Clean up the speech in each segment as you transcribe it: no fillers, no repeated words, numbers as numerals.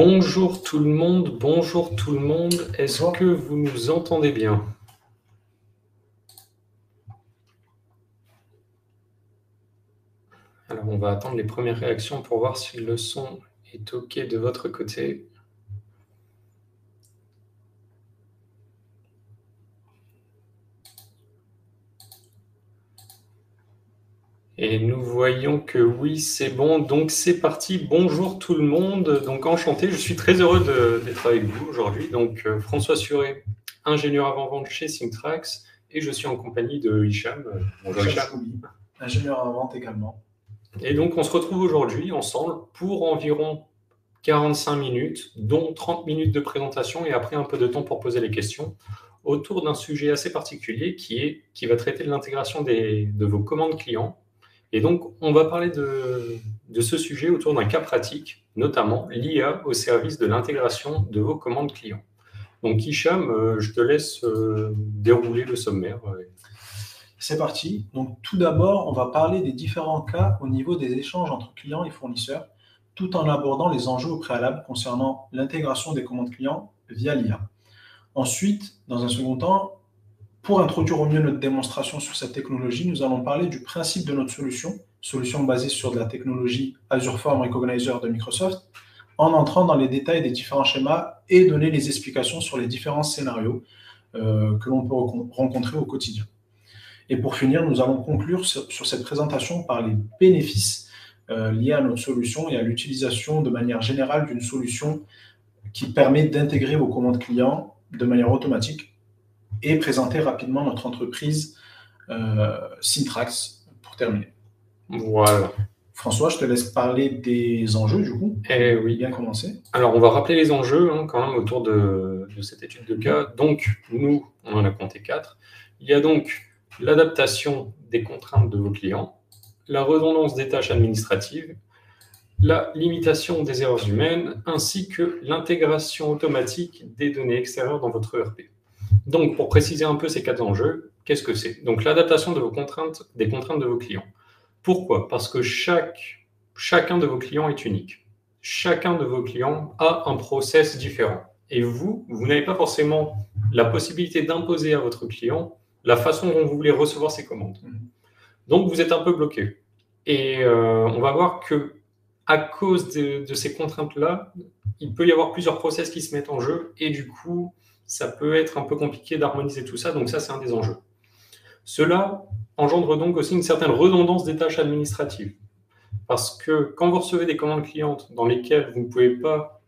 Bonjour tout le monde, bonjour tout le monde. Est-ce Bonjour. que vous nous entendez bien? Alors on va attendre les premières réactions pour voir si le son est OK de votre côté. Et nous voyons que oui, c'est bon. Donc c'est parti. Bonjour tout le monde. Donc enchanté. Je suis très heureux d'être avec vous aujourd'hui. Donc François Suret, ingénieur avant-vente chez Syntrax, et je suis en compagnie de Hicham. Bonjour Hicham Hicham. Choubi, ingénieur en vente également. Et donc on se retrouve aujourd'hui ensemble pour environ 45 minutes, dont 30 minutes de présentation et après un peu de temps pour poser les questions, autour d'un sujet assez particulier qui va traiter de l'intégration de vos commandes clients. Et donc, on va parler de ce sujet autour d'un cas pratique, notamment l'IA au service de l'intégration de vos commandes clients. Donc, Hicham, je te laisse dérouler le sommaire. C'est parti. Donc, tout d'abord, on va parler des différents cas au niveau des échanges entre clients et fournisseurs, tout en abordant les enjeux au préalable concernant l'intégration des commandes clients via l'IA. Ensuite, dans un second temps, pour introduire au mieux notre démonstration sur cette technologie, nous allons parler du principe de notre solution basée sur de la technologie Azure Form Recognizer de Microsoft, en entrant dans les détails des différents schémas et donner les explications sur les différents scénarios que l'on peut rencontrer au quotidien. Et pour finir, nous allons conclure sur cette présentation par les bénéfices liés à notre solution et à l'utilisation de manière générale d'une solution qui permet d'intégrer vos commandes clients de manière automatique et présenter rapidement notre entreprise Syntrax pour terminer. Voilà. François, je te laisse parler des enjeux du coup. Eh oui. Bien commencer. Alors, on va rappeler les enjeux quand même autour de cette étude de cas. Donc, nous, on en a compté 4. Il y a donc l'adaptation des contraintes de vos clients, la redondance des tâches administratives, la limitation des erreurs humaines, ainsi que l'intégration automatique des données extérieures dans votre ERP. Donc, pour préciser un peu ces 4 enjeux, qu'est-ce que c'est? Donc, l'adaptation de des contraintes de vos clients. Pourquoi? Parce que chacun de vos clients est unique. Chacun de vos clients a un process différent. Et vous n'avez pas forcément la possibilité d'imposer à votre client la façon dont vous voulez recevoir ses commandes. Donc, vous êtes un peu bloqué. Et on va voir que à cause de ces contraintes-là, il peut y avoir plusieurs process qui se mettent en jeu et du coup, ça peut être un peu compliqué d'harmoniser tout ça. Donc ça, c'est un des enjeux. Cela engendre donc aussi une certaine redondance des tâches administratives. Parce que quand vous recevez des commandes clientes dans lesquelles vous ne pouvez pas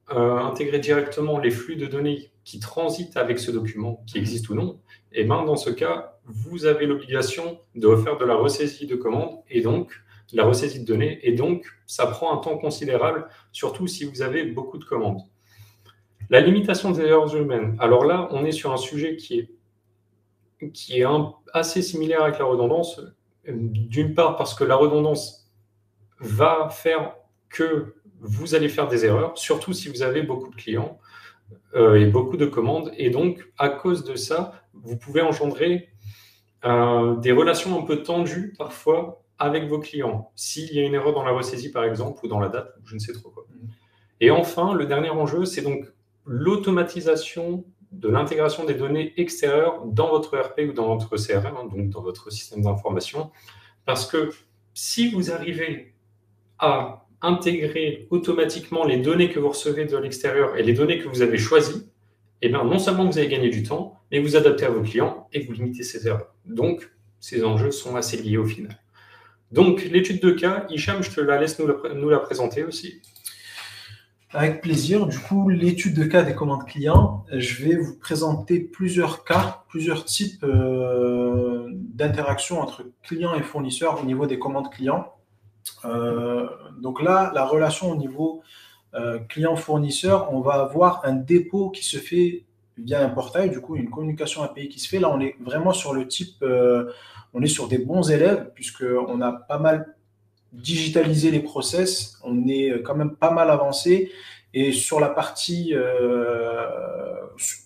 intégrer directement les flux de données qui transitent avec ce document, qui existe ou non, et bien dans ce cas, vous avez l'obligation de refaire de la ressaisie de commandes et donc la ressaisie de données, et donc ça prend un temps considérable, surtout si vous avez beaucoup de commandes. La limitation des erreurs humaines. Alors là, on est sur un sujet qui est assez similaire avec la redondance, d'une part parce que la redondance va faire que vous allez faire des erreurs, surtout si vous avez beaucoup de clients et beaucoup de commandes, et donc à cause de ça, vous pouvez engendrer des relations un peu tendues parfois avec vos clients, s'il y a une erreur dans la ressaisie par exemple, ou dans la date, je ne sais trop quoi. Et enfin, le dernier enjeu, c'est donc l'automatisation de l'intégration des données extérieures dans votre ERP ou dans votre CRM, donc dans votre système d'information, parce que si vous arrivez à intégrer automatiquement les données que vous recevez de l'extérieur et les données que vous avez choisies, eh bien, non seulement vous allez gagner du temps, mais vous adaptez à vos clients et vous limitez ces erreurs. Donc, ces enjeux sont assez liés au final. Donc, l'étude de cas, Hicham, je te la laisse nous la présenter aussi. Avec plaisir. Du coup, l'étude de cas des commandes clients, je vais vous présenter plusieurs cas, plusieurs types d'interaction entre clients et fournisseurs au niveau des commandes clients. Donc là, la relation au niveau client-fournisseur, on va avoir un dépôt qui se fait via un portail, du coup, une communication API qui se fait. Là, on est vraiment sur le type, on est sur des bons élèves, puisqu'on a pas mal digitalisé les process, on est quand même pas mal avancé. Et sur la partie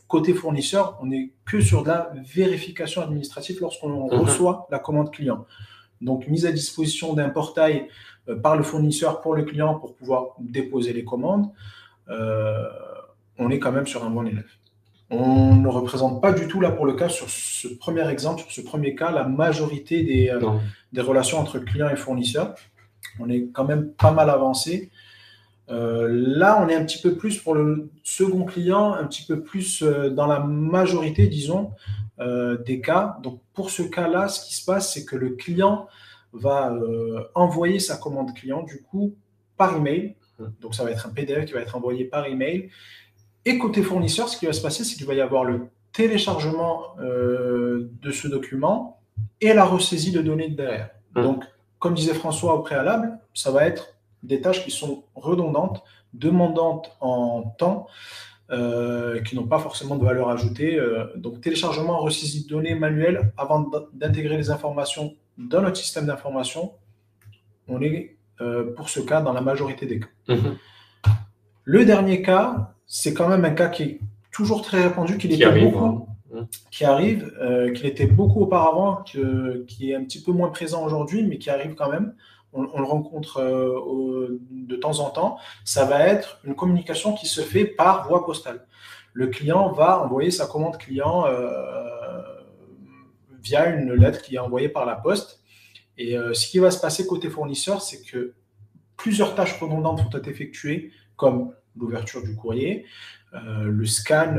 côté fournisseur, on n'est que sur de la vérification administrative lorsqu'on reçoit la commande client. Donc, mise à disposition d'un portail par le fournisseur pour le client pour pouvoir déposer les commandes. on est quand même sur un bon élève. On ne représente pas du tout, là, pour le cas, sur ce premier exemple, sur ce premier cas, la majorité des relations entre clients et fournisseurs. On est quand même pas mal avancé. Là, on est un petit peu plus pour le second client, un petit peu plus dans la majorité, disons, des cas. Donc, pour ce cas-là, ce qui se passe, c'est que le client va envoyer sa commande client, du coup, par email. Donc, ça va être un PDF qui va être envoyé par email. Et côté fournisseur, ce qui va se passer, c'est qu'il va y avoir le téléchargement de ce document et la ressaisie de données derrière. Donc, comme disait François au préalable, ça va être des tâches qui sont redondantes, demandantes en temps, qui n'ont pas forcément de valeur ajoutée. Donc, téléchargement, ressaisie de données manuelles avant d'intégrer les informations dans notre système d'information. On est, pour ce cas, dans la majorité des cas. Le dernier cas, c'est quand même un cas qui est toujours très répandu, qu'il était beaucoup auparavant, qui est un petit peu moins présent aujourd'hui, mais qui arrive quand même. On le rencontre de temps en temps. Ça va être une communication qui se fait par voie postale. Le client va envoyer sa commande client via une lettre qui est envoyée par la poste. Et ce qui va se passer côté fournisseur, c'est que plusieurs tâches redondantes vont être effectuées, comme l'ouverture du courrier, le scan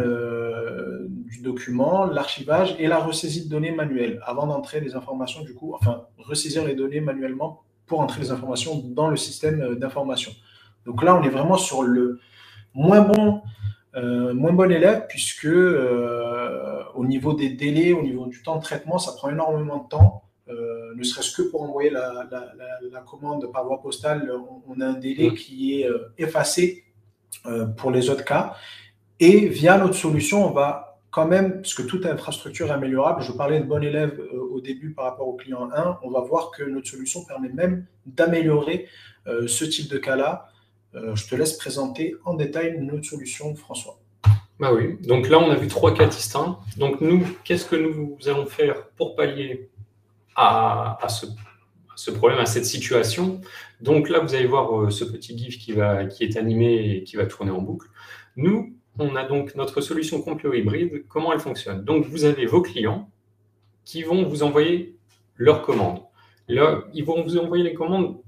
du document, l'archivage et la ressaisie de données manuelles avant d'entrer les informations, du coup, enfin, ressaisir les données manuellement pour entrer les informations dans le système d'information. Donc là, on est vraiment sur le moins bon élève, puisque au niveau des délais, au niveau du temps de traitement, ça prend énormément de temps. Ne serait-ce que pour envoyer la commande par voie postale, on a un délai qui est effacé pour les autres cas. Et via notre solution, on va quand même, parce que toute infrastructure est améliorable, je parlais de bon élève au début par rapport au client 1, on va voir que notre solution permet même d'améliorer ce type de cas-là. Je te laisse présenter en détail notre solution, François. Bah oui, donc là on a vu 3 cas distincts. Donc nous, qu'est-ce que nous allons faire pour pallier à ce problème, à cette situation? Donc là, vous allez voir ce petit GIF qui est animé et qui va tourner en boucle. Nous, on a donc notre solution Compleo hybride. Comment elle fonctionne? Donc vous avez vos clients qui vont vous envoyer leurs commandes. Là, ils vont vous envoyer les commandes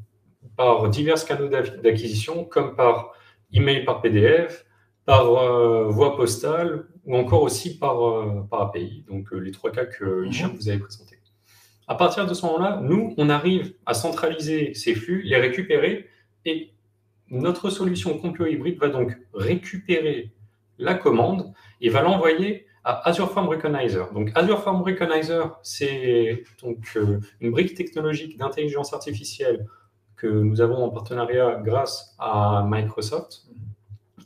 par divers canaux d'acquisition, comme par email, par PDF, par voie postale, ou encore aussi par API. Donc les 3 cas que Hicham vous avait présentés. À partir de ce moment-là, nous, on arrive à centraliser ces flux, les récupérer, et notre solution Compleo hybride va donc récupérer la commande et va l'envoyer à Azure Form Recognizer. Donc Azure Form Recognizer, c'est donc une brique technologique d'intelligence artificielle que nous avons en partenariat grâce à Microsoft.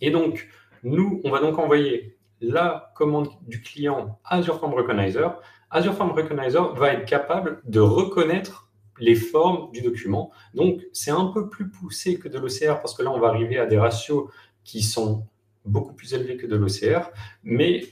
Et donc, nous, on va donc envoyer la commande du client à Azure Form Recognizer. Azure Form Recognizer va être capable de reconnaître les formes du document. Donc, c'est un peu plus poussé que de l'OCR parce que là, on va arriver à des ratios qui sont beaucoup plus élevés que de l'OCR, mais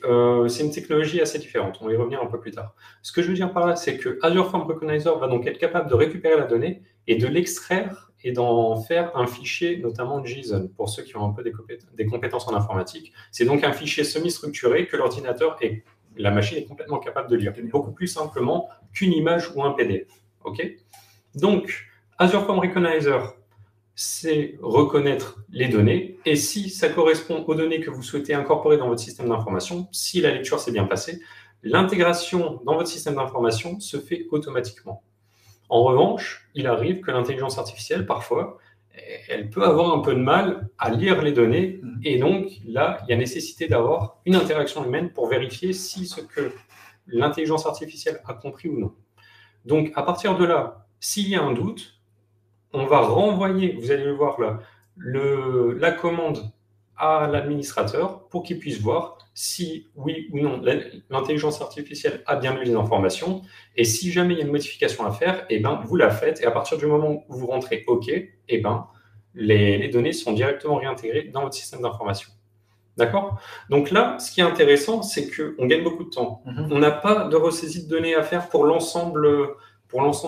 c'est une technologie assez différente. On va y revenir un peu plus tard. Ce que je veux dire par là, c'est que Azure Form Recognizer va donc être capable de récupérer la donnée et de l'extraire et d'en faire un fichier, notamment JSON, pour ceux qui ont un peu des compétences en informatique. C'est donc un fichier semi-structuré que l'ordinateur et la machine est complètement capable de lire, beaucoup plus simplement qu'une image ou un PDF. Okay, donc, Azure Form Recognizer, c'est reconnaître les données, et si ça correspond aux données que vous souhaitez incorporer dans votre système d'information, si la lecture s'est bien passée, l'intégration dans votre système d'information se fait automatiquement. En revanche, il arrive que l'intelligence artificielle, parfois, elle peut avoir un peu de mal à lire les données, et donc là, il y a nécessité d'avoir une interaction humaine pour vérifier si ce que l'intelligence artificielle a compris ou non. Donc, à partir de là, s'il y a un doute, on va renvoyer, vous allez le voir là, la commande à l'administrateur pour qu'il puisse voir si, oui ou non, l'intelligence artificielle a bien lu les informations. Et si jamais il y a une modification à faire, eh ben, vous la faites. Et à partir du moment où vous rentrez OK, eh ben, les données sont directement réintégrées dans votre système d'information. D'accord? Donc là, ce qui est intéressant, c'est qu'on gagne beaucoup de temps. On n'a pas de ressaisie de données à faire pour l'ensemble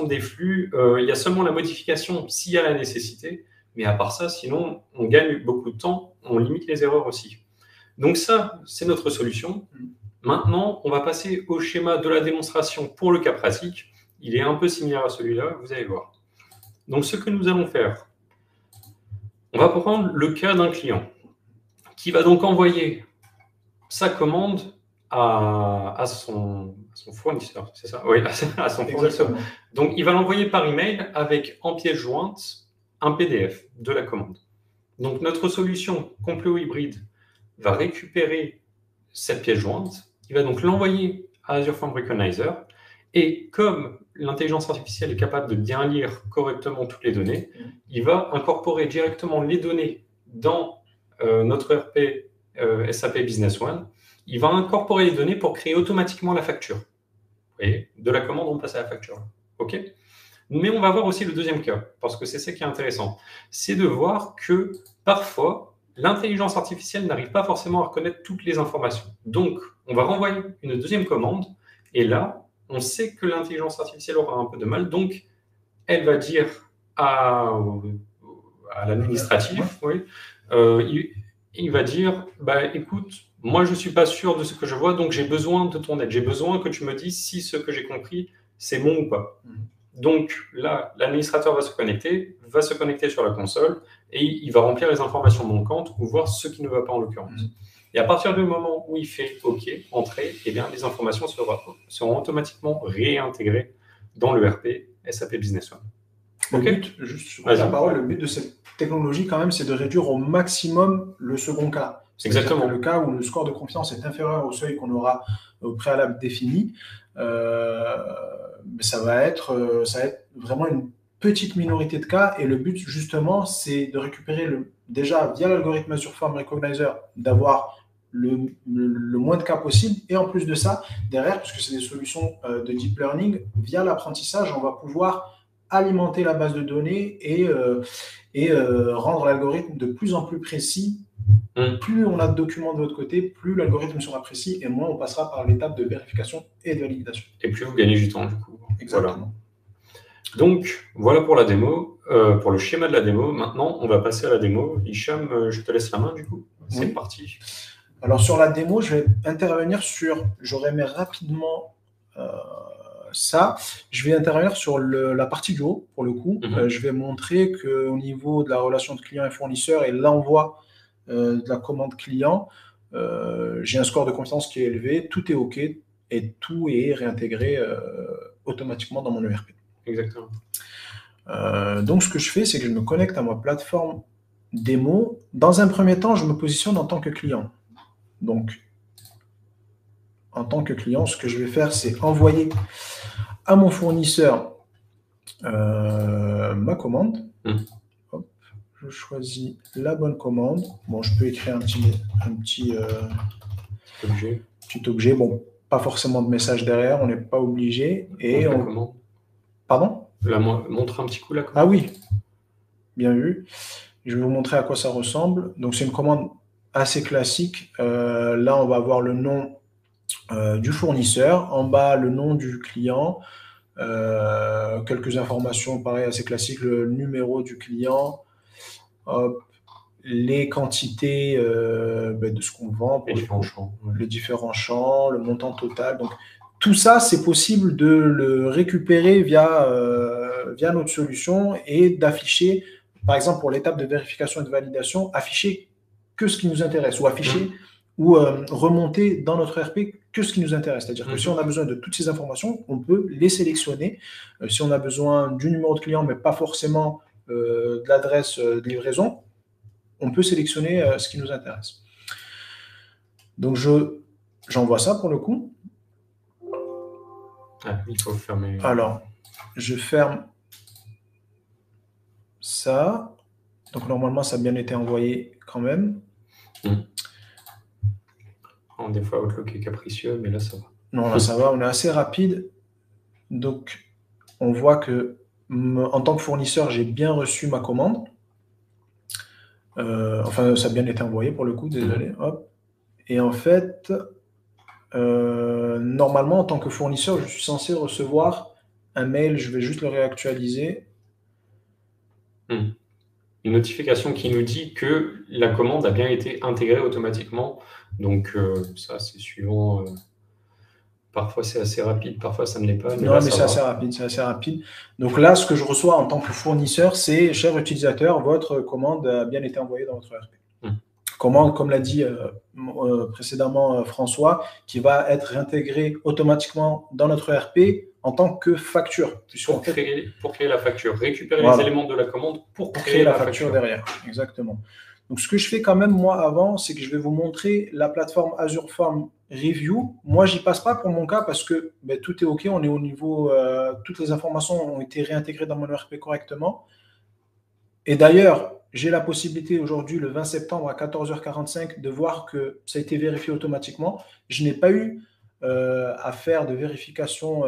des flux. Il y a seulement la modification s'il y a la nécessité. Mais à part ça, sinon, on gagne beaucoup de temps, on limite les erreurs aussi. Donc ça, c'est notre solution. Maintenant, on va passer au schéma de la démonstration pour le cas pratique. Il est un peu similaire à celui-là, vous allez voir. Donc ce que nous allons faire, on va prendre le cas d'un client qui va donc envoyer sa commande à son fournisseur, c'est ça? Oui, à son fournisseur. Exactement. Donc, il va l'envoyer par email avec en pièce jointe un PDF de la commande. Donc, notre solution Compleo hybride va récupérer cette pièce jointe, il va donc l'envoyer à Azure Form Recognizer, et comme l'intelligence artificielle est capable de bien lire correctement toutes les données, il va incorporer directement les données dans notre ERP SAP Business One. Il va incorporer les données pour créer automatiquement la facture. Vous voyez, de la commande, on passe à la facture. OK ? Mais on va voir aussi le deuxième cas, parce que c'est ça qui est intéressant. C'est de voir que parfois, l'intelligence artificielle n'arrive pas forcément à reconnaître toutes les informations. Donc, on va renvoyer une deuxième commande, et là, on sait que l'intelligence artificielle aura un peu de mal, donc elle va dire à l'administratif, oui, il va dire, bah, écoute, moi je ne suis pas sûr de ce que je vois, donc j'ai besoin de ton aide. J'ai besoin que tu me dises si ce que j'ai compris, c'est bon ou pas. Donc là, l'administrateur va se connecter sur la console et il va remplir les informations manquantes ou voir ce qui ne va pas en l'occurrence. Et à partir du moment où il fait OK, entrée, eh bien, les informations seront automatiquement réintégrées dans le RP SAP Business One. Le but, juste sur la parole, le but de cette technologie, quand même, c'est de réduire au maximum le second cas. Exactement. Que le cas où le score de confiance est inférieur au seuil qu'on aura au préalable défini, ça va être vraiment une petite minorité de cas. Et le but, justement, c'est de récupérer déjà via l'algorithme Azure Form Recognizer, d'avoir le moins de cas possible. Et en plus de ça, derrière, puisque c'est des solutions de deep learning, via l'apprentissage, on va pouvoir alimenter la base de données et rendre l'algorithme de plus en plus précis. Plus on a de documents de l'autre côté, plus l'algorithme sera précis et moins on passera par l'étape de vérification et de validation. Et plus vous gagnez du temps, du coup. Exactement. Voilà. Donc, voilà pour la démo, pour le schéma de la démo. Maintenant, on va passer à la démo. Hicham, je te laisse la main, du coup. C'est parti. Alors, sur la démo, je vais intervenir j'aurais aimé rapidement ça. Je vais intervenir sur la partie du haut, pour le coup. Je vais montrer qu'au niveau de la relation de client et fournisseur et l'envoi de la commande client, j'ai un score de confiance qui est élevé, tout est OK et tout est réintégré automatiquement dans mon ERP. Exactement. Donc, ce que je fais, c'est que je me connecte à ma plateforme démo. Dans un premier temps, je me positionne en tant que client. Donc, en tant que client, ce que je vais faire, c'est envoyer à mon fournisseur ma commande. Hop, je choisis la bonne commande. Bon, je peux écrire un petit objet. Bon, pas forcément de message derrière, on n'est pas obligé. Et comment ? Pardon ? Montre un petit coup la commande. Ah oui, bien vu. Je vais vous montrer à quoi ça ressemble. Donc, c'est une commande assez classique. Là, on va avoir le nom du fournisseur. En bas, le nom du client. Quelques informations, pareil, assez classiques. Le numéro du client. Hop, les quantités de ce qu'on vend. Les différents champs. Les différents champs, le montant total. Donc, tout ça, c'est possible de le récupérer via notre solution et d'afficher, par exemple, pour l'étape de vérification et de validation, afficher que ce qui nous intéresse ou afficher ou remonter dans notre ERP que ce qui nous intéresse. C'est-à-dire que si on a besoin de toutes ces informations, on peut les sélectionner. Si on a besoin du numéro de client, mais pas forcément de l'adresse de livraison, on peut sélectionner ce qui nous intéresse. Donc, j'envoie ça pour le coup. Ah, il faut fermer. Alors, je ferme ça. Donc, normalement, ça a bien été envoyé quand même. Des fois, Outlook est capricieux, mais là, ça va. Non, là, ça va. On est assez rapide. Donc, on voit que en tant que fournisseur, j'ai bien reçu ma commande. Enfin, ça a bien été envoyé pour le coup, désolé. Hop. Et en fait, normalement, en tant que fournisseur, je suis censé recevoir un mail, je vais juste le réactualiser. Une une notification qui nous dit que la commande a bien été intégrée automatiquement. Donc ça, c'est suivant. Parfois, c'est assez rapide, parfois, ça ne l'est pas. Non, Là, mais ça c'est assez va. rapide, c'est assez rapide. Donc là, ce que je reçois en tant que fournisseur, c'est, cher utilisateur, votre commande a bien été envoyée dans votre ERP. Commande, comme l'a dit précédemment François, qui va être réintégrée automatiquement dans notre ERP en tant que facture. Pour créer la facture, récupérer Voilà. les éléments de la commande pour créer la facture derrière. Exactement. Donc, ce que je fais quand même, moi, avant, c'est que je vais vous montrer la plateforme Azure Form Review. Moi, j'y passe pas pour mon cas parce que ben, tout est OK. On est au niveau, toutes les informations ont été réintégrées dans mon ERP correctement. Et d'ailleurs, j'ai la possibilité aujourd'hui, le 20 septembre à 14h45, de voir que ça a été vérifié automatiquement. Je n'ai pas eu à faire de vérification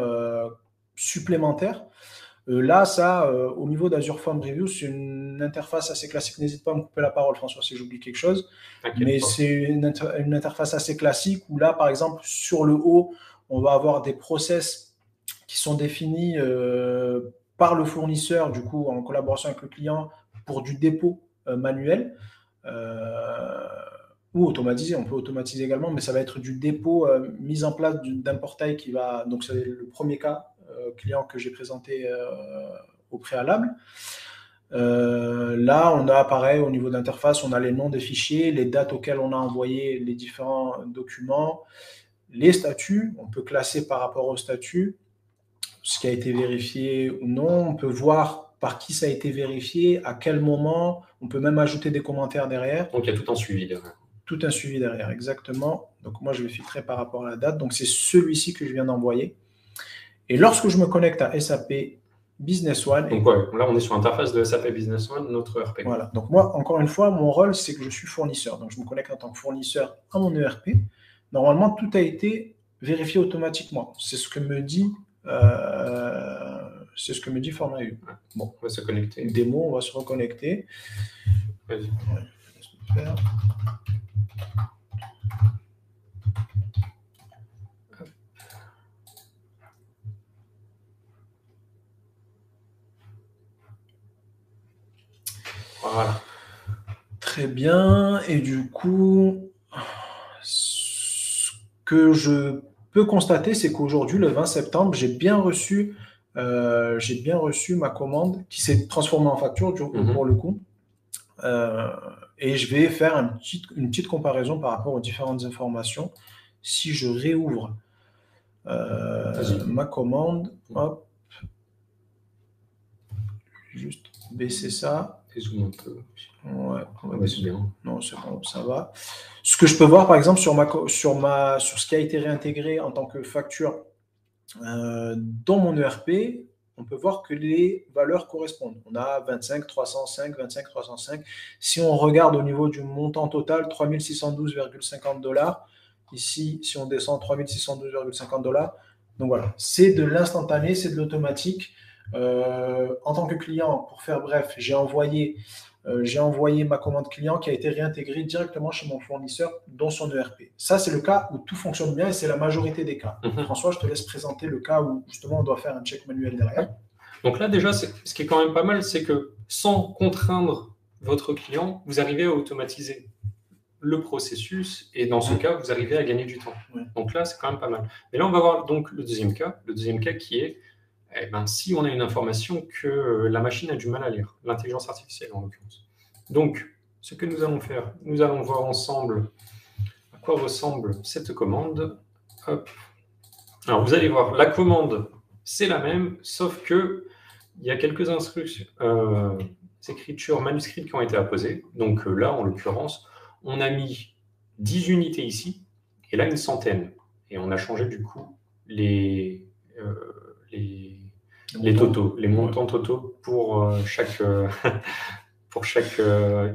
supplémentaire. Là, ça, au niveau d'Azure Form Review, c'est une interface assez classique. N'hésite pas à me couper la parole, François, si j'oublie quelque chose. Mais c'est une interface assez classique où là, par exemple, sur le haut, on va avoir des process qui sont définis par le fournisseur, du coup, en collaboration avec le client, pour du dépôt manuel ou automatisé. On peut automatiser également, mais ça va être du dépôt mis en place d'un portail qui va. Donc, c'est le premier cas client que j'ai présenté au préalable. Là, on a pareil au niveau d'interface, on a les noms des fichiers, les dates auxquelles on a envoyé les différents documents, les statuts. On peut classer par rapport au statut ce qui a été vérifié ou non. On peut voir par qui ça a été vérifié, à quel moment. On peut même ajouter des commentaires derrière. Donc, il y a tout un suivi derrière. Tout un suivi derrière, exactement. Donc, moi, je vais filtrer par rapport à la date. Donc, c'est celui-ci que je viens d'envoyer. Et lorsque je me connecte à SAP Business One. Donc, ouais, là, on est sur l'interface de SAP Business One, notre ERP. Voilà. Donc, moi, encore une fois, mon rôle, c'est que je suis fournisseur. Donc, je me connecte en tant que fournisseur à mon ERP. Normalement, tout a été vérifié automatiquement. C'est ce que me dit Forma U. Bon, on va se connecter. Démo, on va se reconnecter. Vas-y. Ouais, Voilà. Très bien. Et du coup, ce que je peux constater, c'est qu'aujourd'hui, le 20 septembre, j'ai bien reçu ma commande qui s'est transformée en facture pour le coup. Et je vais faire une petite comparaison par rapport aux différentes informations. Si je réouvre ma commande, hop, juste baisser ça. Et zoom un peu. Ouais, c'est bien. Non, c'est bon, ça va. Ce que je peux voir, par exemple, sur ce qui a été réintégré en tant que facture dans mon ERP, on peut voir que les valeurs correspondent. On a 25 305, 25 305. Si on regarde au niveau du montant total, 3612,50 $. Ici, si on descend, 3612,50 $. Donc voilà, c'est de l'instantané, c'est de l'automatique. En tant que client, pour faire bref, j'ai envoyé ma commande client qui a été réintégrée directement chez mon fournisseur dans son ERP. Ça, c'est le cas où tout fonctionne bien et c'est la majorité des cas. François, je te laisse présenter le cas où justement on doit faire un check manuel derrière. Donc là, déjà, ce qui est quand même pas mal, c'est que sans contraindre votre client, vous arrivez à automatiser le processus et dans ce cas, vous arrivez à gagner du temps. Donc là, c'est quand même pas mal. Mais là, on va voir donc le deuxième cas qui est si on a une information que la machine a du mal à lire, l'intelligence artificielle en l'occurrence. Donc, ce que nous allons faire, nous allons voir ensemble à quoi ressemble cette commande. Hop. Alors, vous allez voir, la commande, c'est la même, sauf que il y a quelques instructions, écritures manuscrites qui ont été apposées. Donc là, en l'occurrence, on a mis 10 unités ici, et là, une centaine. Et on a changé du coup les totaux, les montants totaux pour chaque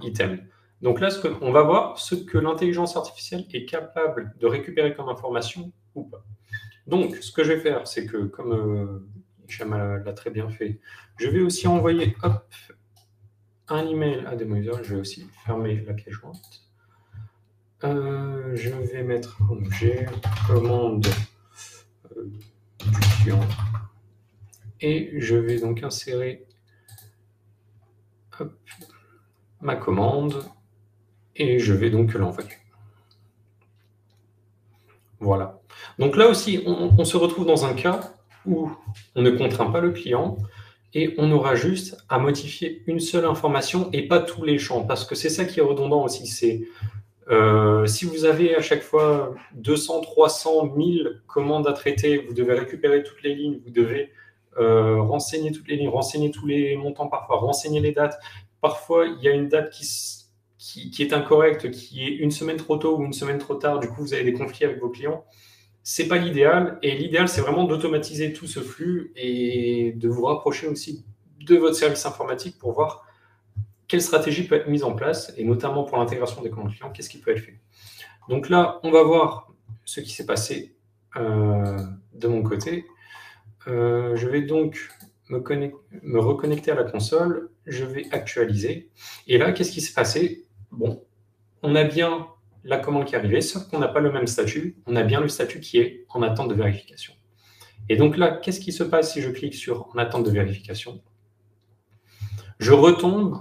item. Donc là, on va voir ce que l'intelligence artificielle est capable de récupérer comme information ou pas. Donc, ce que je vais faire, c'est que, comme Hicham l'a très bien fait, je vais aussi envoyer un email à DemoUser. Je vais aussi fermer la pièce jointe. Je vais mettre un objet commande du client. Et je vais donc insérer ma commande et je vais donc l'envoyer. Voilà. Donc là aussi, on se retrouve dans un cas où on ne contraint pas le client et on aura juste à modifier une seule information et pas tous les champs, parce que c'est ça qui est redondant aussi. C'est si vous avez à chaque fois 200, 300, 1000 commandes à traiter, vous devez récupérer toutes les lignes, vous devez renseigner toutes les lignes, renseigner tous les montants parfois, renseigner les dates. Parfois, il y a une date qui est incorrecte, qui est une semaine trop tôt ou une semaine trop tard. Du coup, vous avez des conflits avec vos clients. C'est pas l'idéal. Et l'idéal, c'est vraiment d'automatiser tout ce flux et de vous rapprocher aussi de votre service informatique pour voir quelle stratégie peut être mise en place, et notamment pour l'intégration des commandes clients, qu'est-ce qui peut être fait. Donc là, on va voir ce qui s'est passé de mon côté. Je vais donc me reconnecter à la console, je vais actualiser. Et là, qu'est-ce qui s'est passé? Bon, on a bien la commande qui est arrivée, sauf qu'on n'a pas le même statut. On a bien le statut qui est en attente de vérification. Et donc là, qu'est-ce qui se passe si je clique sur en attente de vérification? Je retombe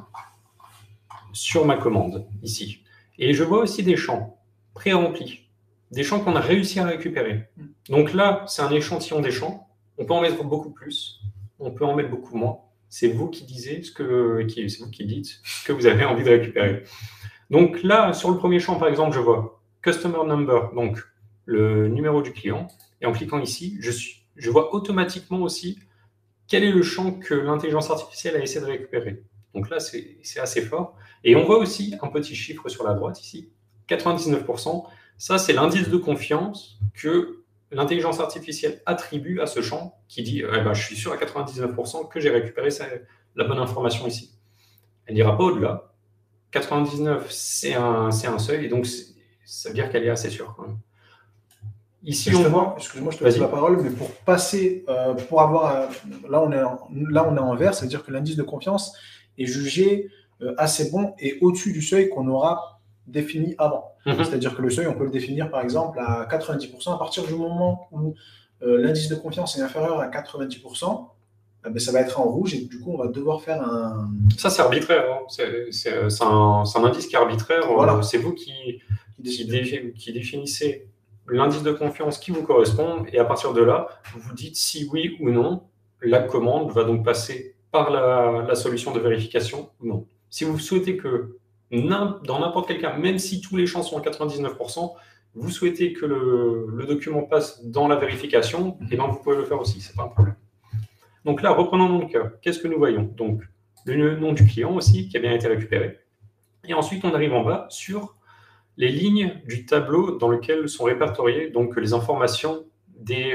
sur ma commande, ici. Et je vois aussi des champs pré-remplis, des champs qu'on a réussi à récupérer. Donc là, c'est un échantillon des champs. On peut en mettre beaucoup plus, on peut en mettre beaucoup moins. C'est vous qui disiez c'est vous qui dites ce que vous avez envie de récupérer. Donc là, sur le premier champ, par exemple, je vois Customer Number, donc le numéro du client. Et en cliquant ici, je vois automatiquement aussi quel est le champ que l'intelligence artificielle a essayé de récupérer. Donc là, c'est assez fort. Et on voit aussi un petit chiffre sur la droite ici, 99%. Ça, c'est l'indice de confiance que l'intelligence artificielle attribue à ce champ qui dit je suis sûr à 99% que j'ai récupéré la bonne information ici. Elle n'ira pas au-delà. 99, c'est un seuil, et donc ça veut dire qu'elle est assez sûre quand même. Ici, excuse-moi, je te laisse la parole, mais pour passer, pour avoir, là on est en vert, ça veut dire que l'indice de confiance est jugé assez bon et au-dessus du seuil qu'on aura défini avant. C'est-à-dire que le seuil, on peut le définir par exemple à 90%. À partir du moment où l'indice de confiance est inférieur à 90%, ça va être en rouge et du coup, on va devoir faire un... Ça, c'est arbitraire. Hein. C'est un indice qui est arbitraire. Voilà. C'est vous qui définissez l'indice de confiance qui vous correspond, et à partir de là, vous dites si oui ou non, la commande va donc passer par la solution de vérification ou non. Si vous souhaitez que, dans n'importe quel cas, même si tous les champs sont à 99%, vous souhaitez que le document passe dans la vérification, et bien vous pouvez le faire aussi, ce n'est pas un problème. Donc là, reprenons mon cas. Qu'est-ce que nous voyons? Donc, le nom du client aussi, qui a bien été récupéré. Et ensuite, on arrive en bas sur les lignes du tableau dans lequel sont répertoriées donc, les informations des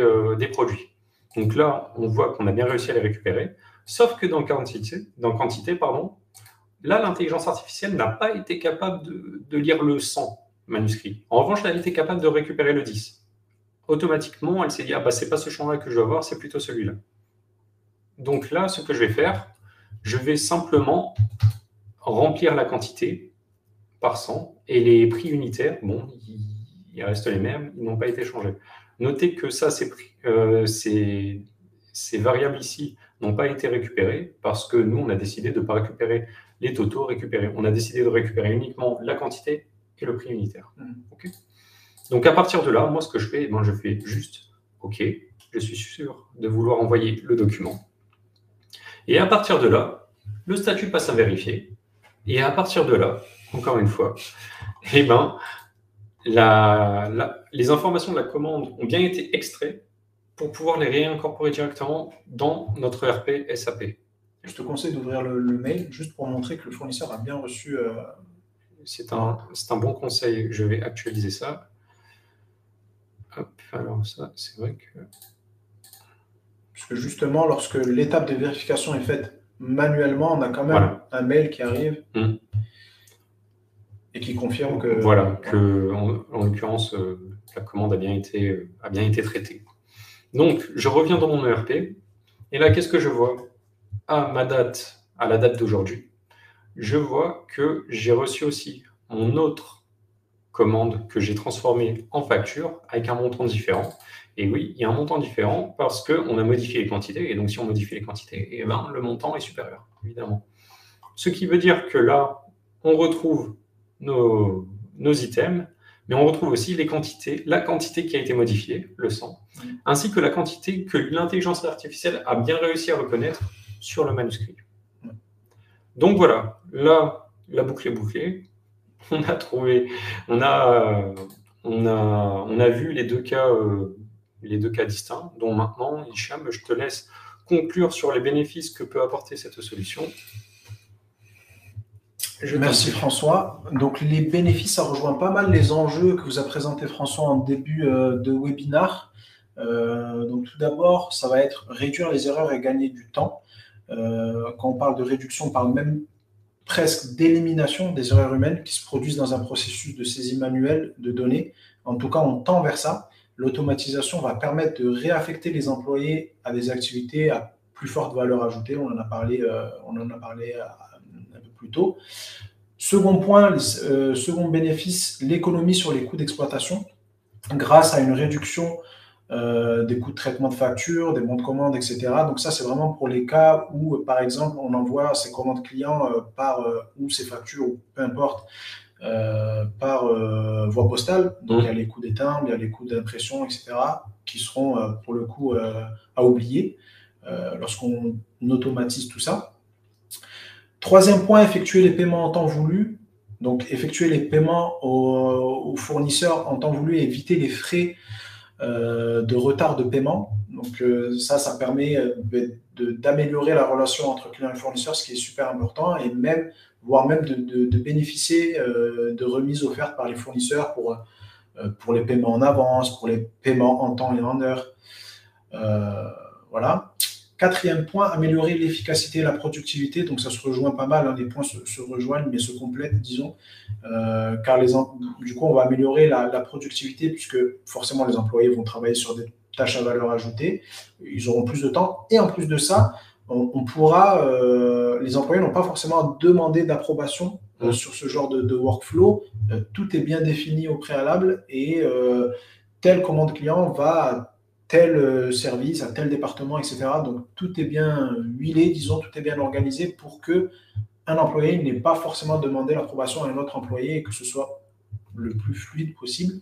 produits. Donc là, on voit qu'on a bien réussi à les récupérer, sauf que dans quantité, là, l'intelligence artificielle n'a pas été capable de lire le 100 manuscrit. En revanche, elle a été capable de récupérer le 10. Automatiquement, elle s'est dit, c'est pas ce champ-là que je dois avoir, c'est plutôt celui-là. Donc là, ce que je vais faire, je vais simplement remplir la quantité par 100, et les prix unitaires, bon, ils restent les mêmes, ils n'ont pas été changés. Notez que ça, ces variables ici n'ont pas été récupérées parce que nous, on a décidé de ne pas récupérer les totaux récupérés. On a décidé de récupérer uniquement la quantité et le prix unitaire. Okay. Donc à partir de là, moi, ce que je fais, je fais juste OK, je suis sûr de vouloir envoyer le document. Et à partir de là, le statut passe à vérifier. Et à partir de là, encore une fois, les informations de la commande ont bien été extraites pour pouvoir les réincorporer directement dans notre ERP SAP. Je te conseille d'ouvrir le mail juste pour montrer que le fournisseur a bien reçu... C'est un bon conseil. Je vais actualiser ça. Hop, alors ça, c'est vrai que... Parce que justement, lorsque l'étape de vérification est faite manuellement, on a quand même un mail qui arrive et qui confirme que... Voilà, en l'occurrence, la commande a bien été traitée. Donc, je reviens dans mon ERP, et là, qu'est-ce que je vois? À la date d'aujourd'hui, je vois que j'ai reçu aussi mon autre commande que j'ai transformée en facture avec un montant différent. Et oui, il y a un montant différent parce qu'on a modifié les quantités. Et donc, si on modifie les quantités, le montant est supérieur, évidemment. Ce qui veut dire que là, on retrouve nos items, mais on retrouve aussi les quantités, la quantité qui a été modifiée, le 100, ainsi que la quantité que l'intelligence artificielle a bien réussi à reconnaître sur le manuscrit. Donc voilà, là, la boucle est bouclée. On a trouvé, on a vu les deux cas distincts, dont maintenant, Hicham, je te laisse conclure sur les bénéfices que peut apporter cette solution. Merci François. Donc les bénéfices, ça rejoint pas mal les enjeux que vous a présenté François en début de webinaire. Donc tout d'abord, ça va être réduire les erreurs et gagner du temps. Quand on parle de réduction, on parle même presque d'élimination des erreurs humaines qui se produisent dans un processus de saisie manuelle de données. En tout cas, on tend vers ça. L'automatisation va permettre de réaffecter les employés à des activités à plus forte valeur ajoutée. On en a parlé un peu plus tôt. Second point, second bénéfice, l'économie sur les coûts d'exploitation grâce à une réduction des coûts de traitement de factures, des bons de commande, etc. Donc ça, c'est vraiment pour les cas où, par exemple, on envoie ses commandes clients ou ses factures, ou peu importe, par voie postale. Donc il y a les coûts des timbres, il y a les coûts d'impression, etc., qui seront pour le coup à oublier lorsqu'on automatise tout ça. Troisième point, effectuer les paiements en temps voulu. Donc effectuer les paiements aux fournisseurs en temps voulu et éviter les frais de retard de paiement. Donc ça permet d'améliorer la relation entre client et fournisseur, ce qui est super important, et voire même de bénéficier de remises offertes par les fournisseurs pour les paiements en avance, pour les paiements en temps et en heure. Voilà. Quatrième point, améliorer l'efficacité et la productivité. Donc ça se rejoint pas mal, hein, les points se rejoignent mais se complètent, disons, car du coup on va améliorer la productivité puisque forcément les employés vont travailler sur des tâches à valeur ajoutée, ils auront plus de temps et en plus de ça, on pourra, les employés n'ont pas forcément à demander d'approbation sur ce genre de workflow. Tout est bien défini au préalable et telle commande client va à tel service, à tel département, etc. Donc, tout est bien huilé, disons, tout est bien organisé pour qu'un employé n'ait pas forcément demandé l'approbation à un autre employé et que ce soit le plus fluide possible.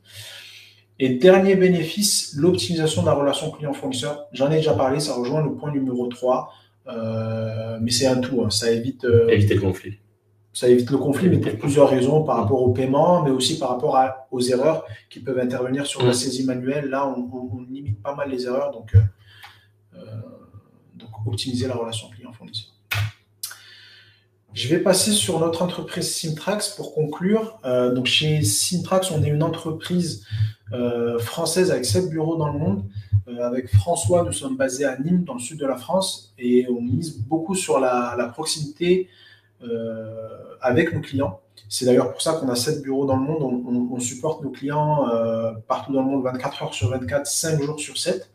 Et dernier bénéfice, l'optimisation de la relation client-fournisseur. J'en ai déjà parlé, ça rejoint le point numéro 3, mais c'est un tout, hein. Ça évite... éviter le conflit. Ça évite le conflit, mais pour plusieurs raisons, par rapport au paiement, mais aussi par rapport aux erreurs qui peuvent intervenir sur la saisie manuelle. Là, on limite pas mal les erreurs, donc optimiser la relation client-fournisseur. Je vais passer sur notre entreprise Syntrax pour conclure. Donc chez Syntrax, on est une entreprise française avec 7 bureaux dans le monde. Avec François, nous sommes basés à Nîmes, dans le sud de la France, et on mise beaucoup sur la proximité avec nos clients. C'est d'ailleurs pour ça qu'on a 7 bureaux dans le monde. On supporte nos clients partout dans le monde 24 heures sur 24, 5 jours sur 7.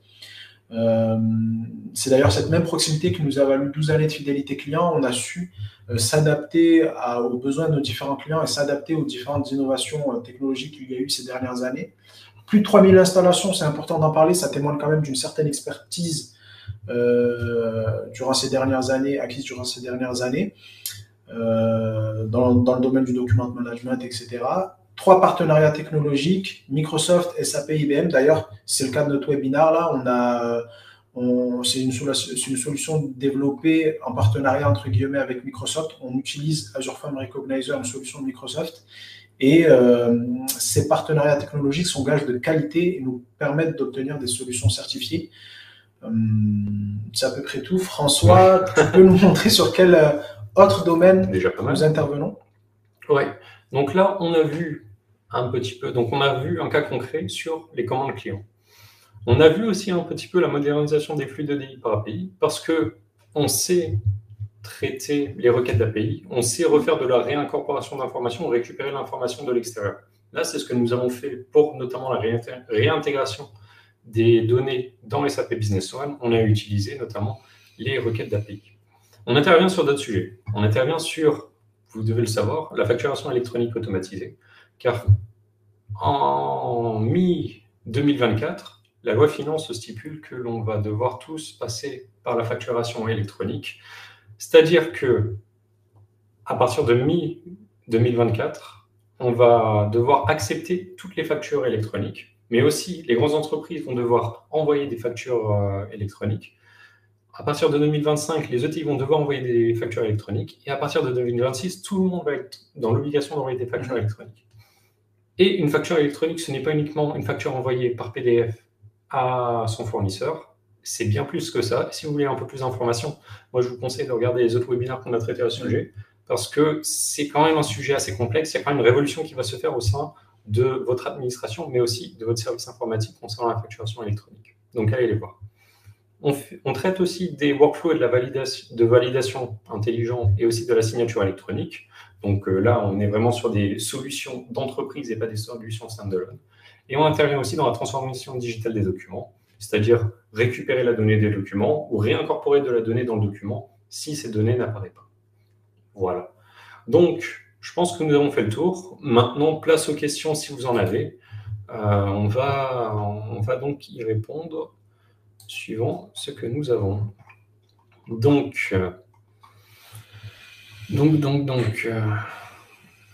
C'est d'ailleurs cette même proximité qui nous a valu 12 années de fidélité client. On a su s'adapter aux besoins de nos différents clients et s'adapter aux différentes innovations technologiques qu'il y a eu ces dernières années. Plus de 3000 installations, c'est important d'en parler, ça témoigne quand même d'une certaine expertise durant ces dernières années, acquise durant ces dernières années. Dans le domaine du document management, etc. 3 partenariats technologiques, Microsoft, SAP, IBM. D'ailleurs, c'est le cas de notre webinaire là. C'est une solution développée en partenariat entre guillemets avec Microsoft. On utilise Azure Form Recognizer, une solution de Microsoft. Et ces partenariats technologiques sont gages de qualité et nous permettent d'obtenir des solutions certifiées. C'est à peu près tout. François, tu peux nous montrer sur quel autre domaine nous intervenons? Oui. Donc là, on a vu un petit peu. Donc on a vu un cas concret sur les commandes clients. On a vu aussi un petit peu la modernisation des flux de DI par API parce que on sait traiter les requêtes d'API, on sait refaire de la réincorporation d'informations, récupérer l'information de l'extérieur. Là, c'est ce que nous avons fait pour notamment la réintégration des données dans SAP Business One. On a utilisé notamment les requêtes d'API. On intervient sur d'autres sujets. On intervient sur, vous devez le savoir, la facturation électronique automatisée, car en mi-2024, la loi finance stipule que l'on va devoir tous passer par la facturation électronique, c'est-à-dire que à partir de 2024, on va devoir accepter toutes les factures électroniques, mais aussi les grandes entreprises vont devoir envoyer des factures électroniques. À partir de 2025, les ETI vont devoir envoyer des factures électroniques. Et à partir de 2026, tout le monde va être dans l'obligation d'envoyer des factures électroniques. Et une facture électronique, ce n'est pas uniquement une facture envoyée par PDF à son fournisseur. C'est bien plus que ça. Si vous voulez un peu plus d'informations, moi, je vous conseille de regarder les autres webinaires qu'on a traités à ce sujet, parce que c'est quand même un sujet assez complexe. Il y a quand même une révolution qui va se faire au sein de votre administration, mais aussi de votre service informatique concernant la facturation électronique. Donc, allez les voir. On traite aussi des workflows et de validation intelligent et aussi de la signature électronique. Donc là, on est vraiment sur des solutions d'entreprise et pas des solutions standalone. Et on intervient aussi dans la transformation digitale des documents, c'est-à-dire récupérer la donnée des documents ou réincorporer de la donnée dans le document si ces données n'apparaissent pas. Voilà. Donc, je pense que nous avons fait le tour. Maintenant, place aux questions si vous en avez. On va donc y répondre suivant ce que nous avons.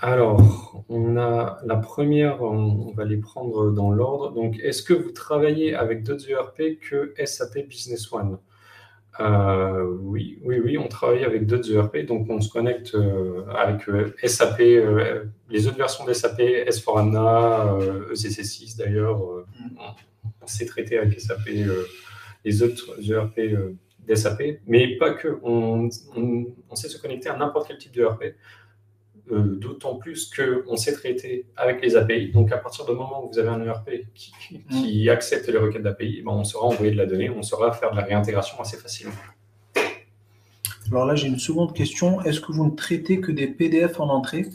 Alors, on a la première, on va les prendre dans l'ordre. Donc, est-ce que vous travaillez avec d'autres ERP que SAP Business One? Oui, on travaille avec d'autres ERP. Donc, on se connecte avec SAP, les autres versions d'SAP, S4HANA, ECC6 d'ailleurs. On s'est traité avec SAP, les autres ERP d'SAP, mais pas que. On sait se connecter à n'importe quel type d'ERP. D'autant plus qu'on sait traiter avec les API. Donc, à partir du moment où vous avez un ERP qui accepte les requêtes d'API, on saura envoyer de la donnée, on saura faire de la réintégration assez facilement. Alors là, j'ai une seconde question. Est-ce que vous ne traitez que des PDF en entrée?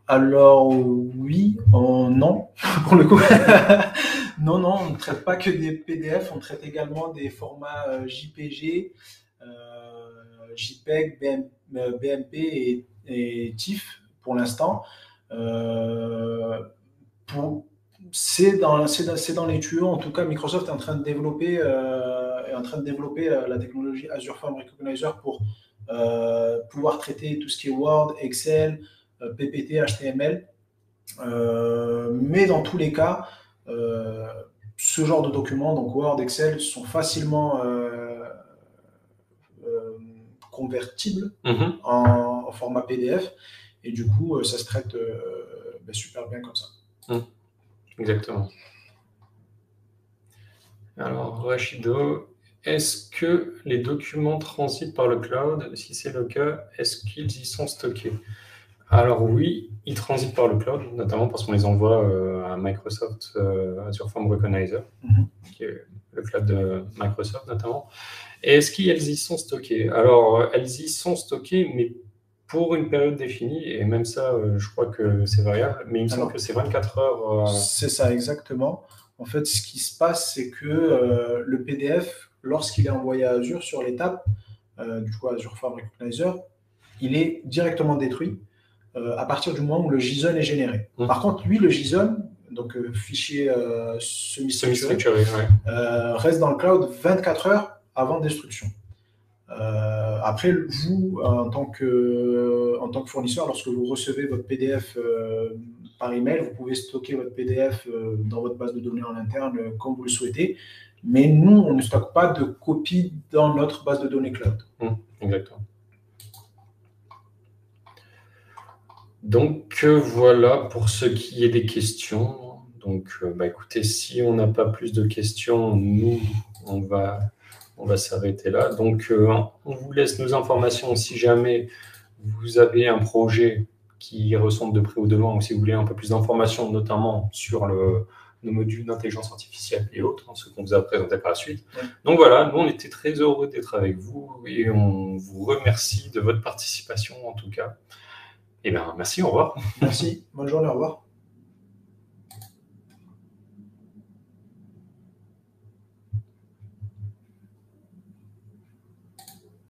Alors, oui, non, pour le coup. Non, on ne traite pas que des PDF, on traite également des formats JPG, JPEG, BMP et TIFF pour l'instant. C'est dans les tuyaux. En tout cas, Microsoft est en train de développer, la technologie Azure Form Recognizer pour pouvoir traiter tout ce qui est Word, Excel, PPT, HTML. Mais dans tous les cas, ce genre de documents, donc Word, Excel, sont facilement convertibles en format PDF, et du coup ça se traite super bien comme ça. Exactement. Alors Rachido, est-ce que les documents transitent par le cloud? Si c'est le cas, est-ce qu'ils y sont stockés? Alors oui, ils transitent par le cloud, notamment parce qu'on les envoie à Microsoft Azure Form Recognizer, qui est le cloud de Microsoft notamment. Et est-ce qu'elles y sont stockées? Alors, elles y sont stockées, mais pour une période définie, et même ça, je crois que c'est variable, mais il me semble que c'est 24 heures. C'est ça, exactement. En fait, ce qui se passe, c'est que le PDF, lorsqu'il est envoyé à Azure sur l'étape, du coup Azure Form Recognizer, il est directement détruit à partir du moment où le JSON est généré. Par contre, lui, le JSON, donc fichier semi-structuré, reste dans le cloud 24 heures avant destruction. Après, vous, en tant que fournisseur, lorsque vous recevez votre PDF par email, vous pouvez stocker votre PDF dans votre base de données en interne comme vous le souhaitez. Mais nous, on ne stocke pas de copies dans notre base de données cloud. Exactement. Donc voilà pour ce qui est des questions. Donc écoutez, si on n'a pas plus de questions, nous, on va s'arrêter là. Donc on vous laisse nos informations si jamais vous avez un projet qui ressemble de près ou de loin, ou si vous voulez un peu plus d'informations, notamment sur nos modules d'intelligence artificielle et autres, ce qu'on vous a présenté par la suite. Donc voilà, nous on était très heureux d'être avec vous et on vous remercie de votre participation en tout cas. Eh bien, merci, au revoir. Merci, bonne journée, au revoir.